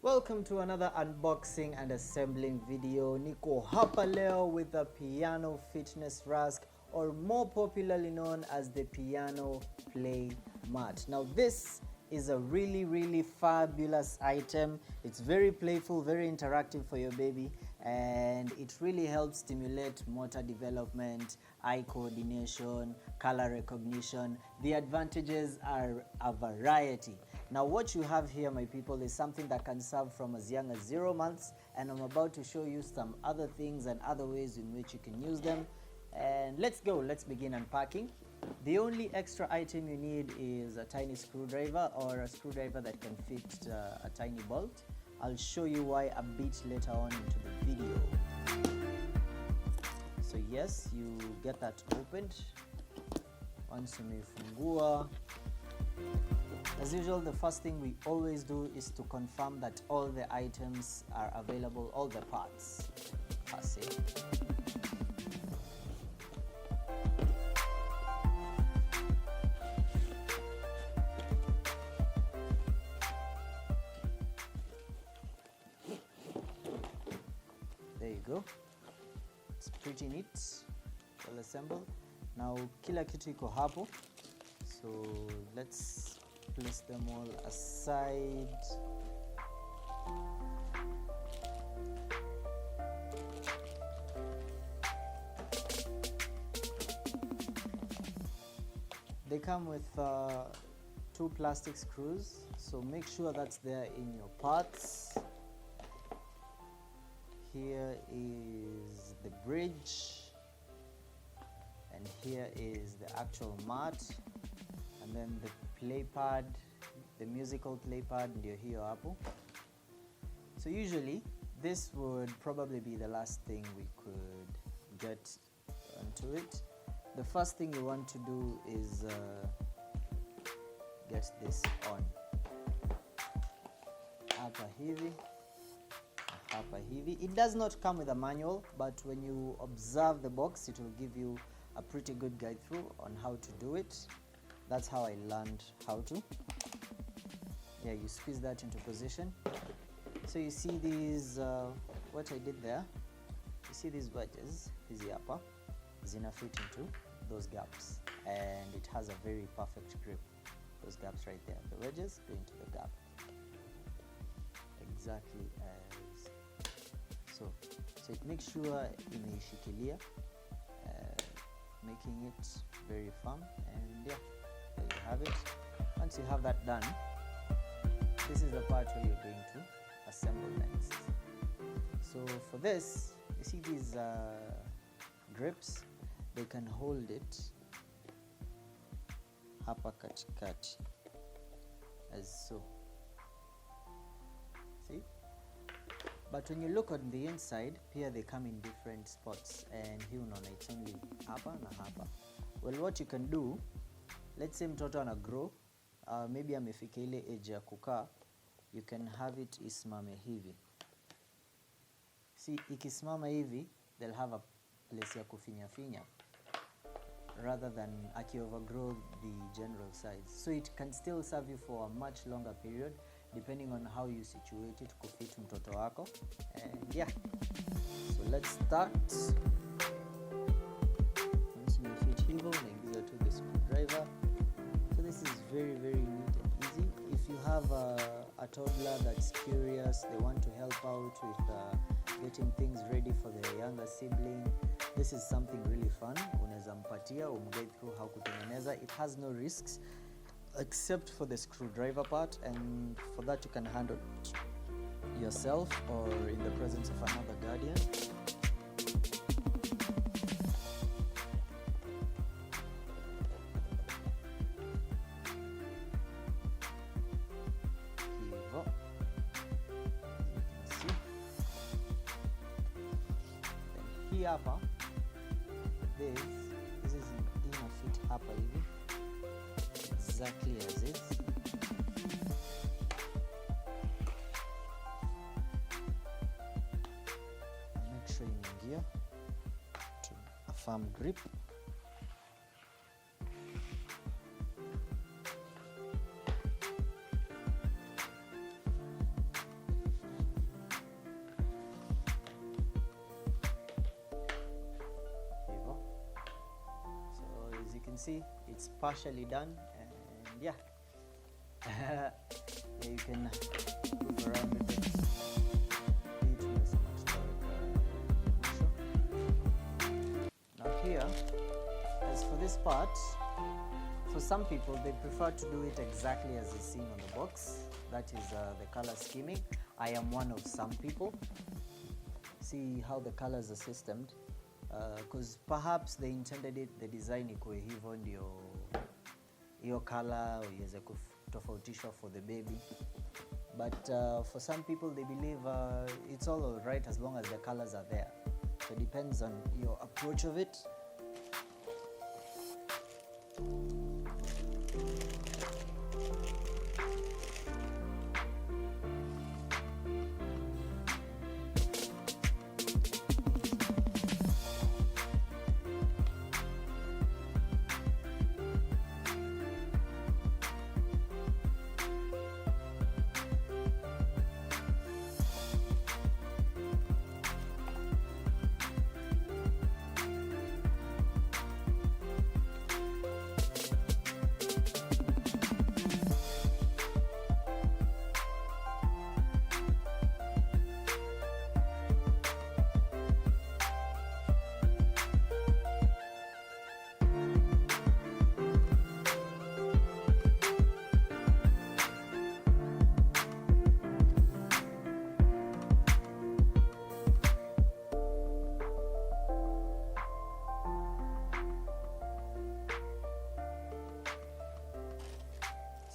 Welcome to another unboxing and assembling video. Niko hapa leo with the Piano Fitness Rask, or more popularly known as the Piano Playmat. Now this is a really fabulous item. It's very playful, very interactive for your baby, and it really helps stimulate motor development, eye coordination, color recognition. The advantages are a variety. Now what you have here, my people, is something that can serve from as young as 0 months, and I'm about to show you some other things and other ways in which you can use them. And let's begin unpacking. The only extra item you need is a tiny screwdriver, or a screwdriver that can fit a tiny bolt. I'll show you why a bit later on into the video. So yes, you get that opened. Once umefungua, as usual, the first thing we always do is to confirm that all the items are available, all the parts are safe. There you go. It's pretty neat, well assembled. Now kila kitu iko hapo, so let's place them all aside. They come with 2 plastic screws, so make sure that's there in your parts. Here is the bridge, and here is the actual mat, and then the play pad, the musical play pad ndio hiyo hapo. So usually this would probably be the last thing we could get onto it. The first thing you want to do is get this on. Hapa hivi. It does not come with a manual, but when you observe the box, it will give you a pretty good guide through on how to do it. That's how I learned how to. Yeah, you squeeze that into position. So you see these, what I did there, you see these wedges, hizi hapa, zina fit into those gaps, and it has a very perfect grip. Those gaps right there, the wedges go into the gap. Exactly as so. So it makes sure imeishikilia, making it very firm, and yeah, there you have it. Once you have that done, this is the part where you're going to assemble next. So for this, you see these grips, they can hold it hapa katikati, as so. See? But when you look on the inside, here they come in different spots, and here unaona it's only hapa na hapa. Well, what you can do, let's say mtoto ana grow, maybe amefika ile age ya kukaa, you can have it isimame hivi. See, ikisimama hivi, they'll have a place ya kufinya rather than overgrow the general size. So it can still serve you for a much longer period, depending on how you situate it kufit mtoto wako. And yeah, so let's start. Once you fit hivyo, unaingiza to the screwdriver. So this is very neat and easy. If you have a toddler that's curious, they want to help out with getting things ready for their younger sibling, this is something really fun. Unaweza mpatia, umguide through how kutengeneza. It has no risks except for the screwdriver part, and for that you can handle it yourself or in the presence of another guardian. Hii hapa, this is ina fit hapa hivi exactly as is. Make sure inaingia to a firm grip. see it's partially done, and yeah, yeah, you can move around with it. Now here, as for this part, for some people they prefer to do it exactly as is seen on the box, that is the color scheming. I am one of some people. See how the colors are systemed, because perhaps they intended it, the design ikuwe hivyo ndio hiyo color iweze kutofautishwa for the baby, but for some people they believe it's all right as long as the colors are there. So it depends on your approach of it.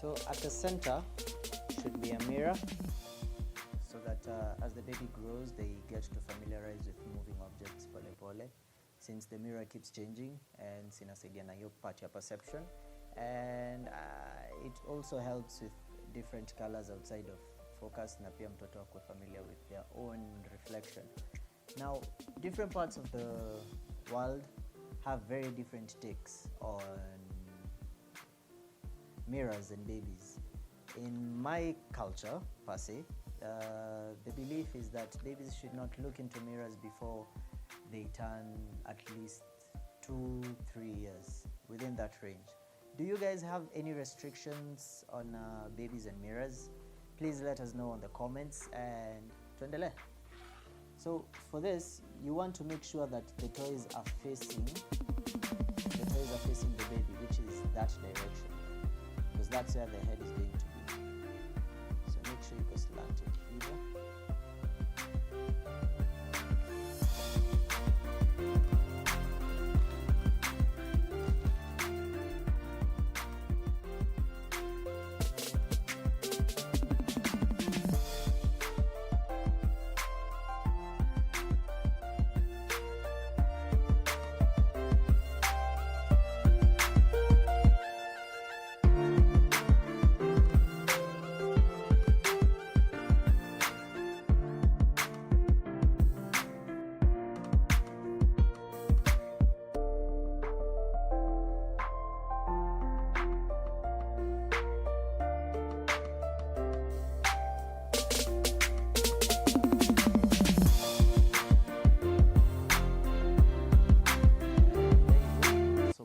So at the center should be a mirror, so that as the baby grows they get to familiarize with moving objects pole pole, since the mirror keeps changing, and sinasaidia na hiyo part ya perception, and it also helps with different colors outside of focus, na pia mtoto akuwe familiar with their own reflection. Now different parts of the world have very different takes on mirrors and babies. In my culture per se, the belief is that babies should not look into mirrors before they turn at least 2-3 years, within that range. Do you guys have any restrictions on babies and mirrors? Please let us know on the comments, and tuendele. So for this, you want to make sure that the toys are facing the baby, which is that direction, because that's where the head is going to be. So make sure you go slanted here.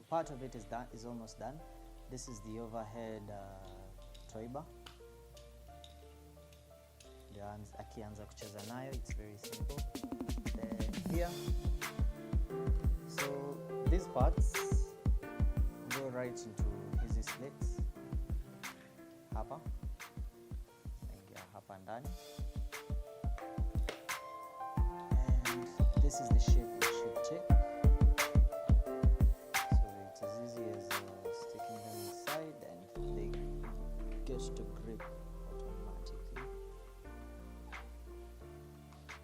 Part of it is almost done. This is the overhead toy bar. Akianza kucheza nayo, it's very simple. Then here, so these parts go right into hizi slits. Hapa naingia hapa ndani, and this is the shape it should take. To grip automatically.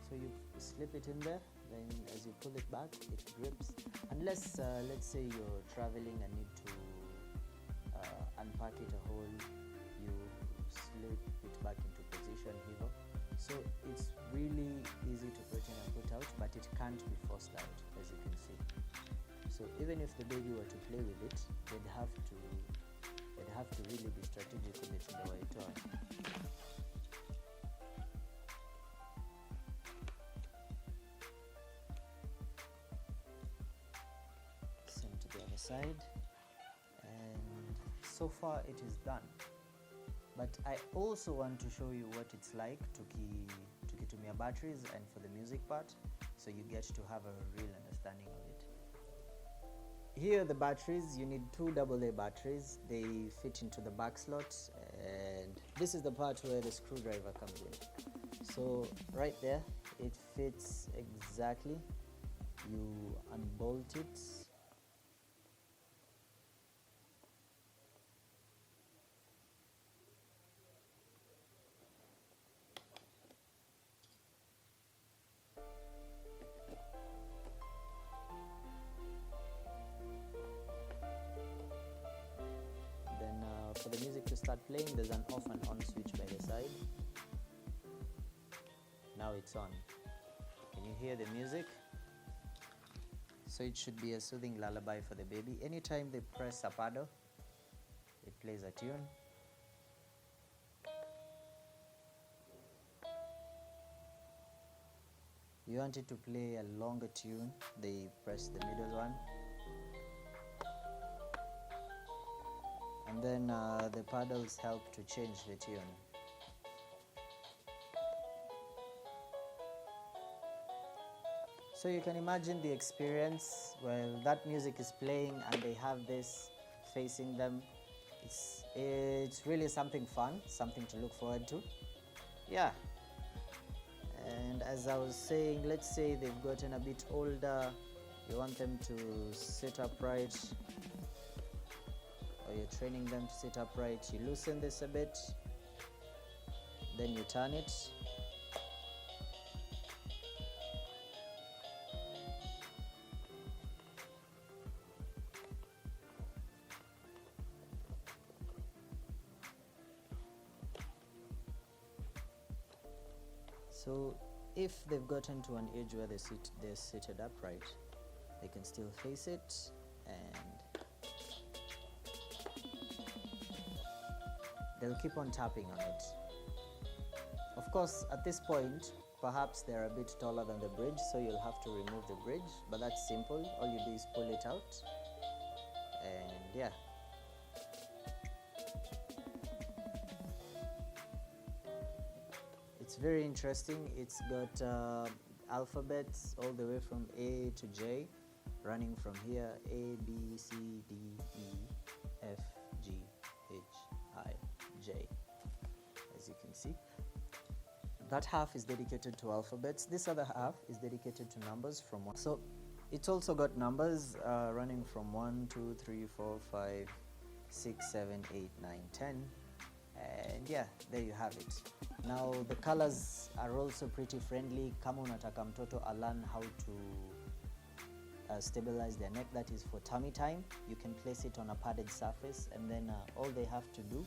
So you slip it in there, then as you pull it back, it grips. Unless let's say you're traveling and need to unpack it a whole, you slip it back into position here. So it's really easy to put in and put out, but it can't be forced out, as you can see. So even if the baby were to play with it, they'd have to really be strategic with it in the way toy. Same to the other side. so far it is done, but I also want to show you what it's like tukitumia batteries and for the music part, so you get to have a real understanding of it. Here are the batteries. You need 2 AA batteries. They fit into the back slot, and this is the part where the screwdriver comes in. So right there, it fits exactly. You unbolt it. For the music to start playing, there's an off and on switch by the side. Now it's on. Can you hear the music? So it should be a soothing lullaby for the baby. Anytime they press a paddle, it plays a tune. You want it to play a longer tune, they press the middle one. And then the paddles help to change the tune. So you can imagine the experience while that music is playing and they have this facing them. It's really something fun, something to look forward to. Yeah. And as I was saying, let's say they've gotten a bit older, you want them to sit upright, or you're training them to sit upright. You loosen this a bit, then you turn it. So if they've gotten to an age where they're seated upright, they can still face it, and they'll keep on tapping on it. Of course, at this point, perhaps they're a bit taller than the bridge, so you'll have to remove the bridge, but that's simple. All you do is pull it out, and yeah. It's very interesting. It's got alphabets all the way from A to J, running from here: A, B, C, D, E, F, G, H, I, J. As you can see, that half is dedicated to alphabets. This other half is dedicated to numbers from 1. So it's also got numbers running from 1, 2, 3, 4, 5, 6, 7, 8, 9, 10. And yeah, there you have it. Now the colors are also pretty friendly. Kama unataka mtoto learn how to stabilize their neck, that is for tummy time, you can place it on a padded surface, and then all they have to do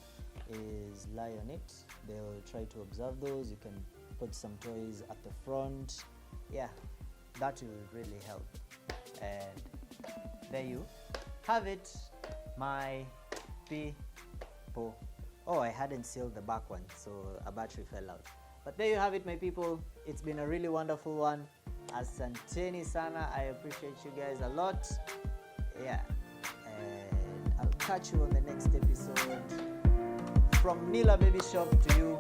is lie on it. They'll try to observe those. You can put some toys at the front. Yeah, that will really help. And there you have it, my people. Oh, I hadn't sealed the back one, so a battery fell out. But there you have it, my people. It's been a really wonderful one. Asanteni sana. I appreciate you guys a lot. Yeah. And I'll catch you on the next episode. From Nila Baby Shop to you.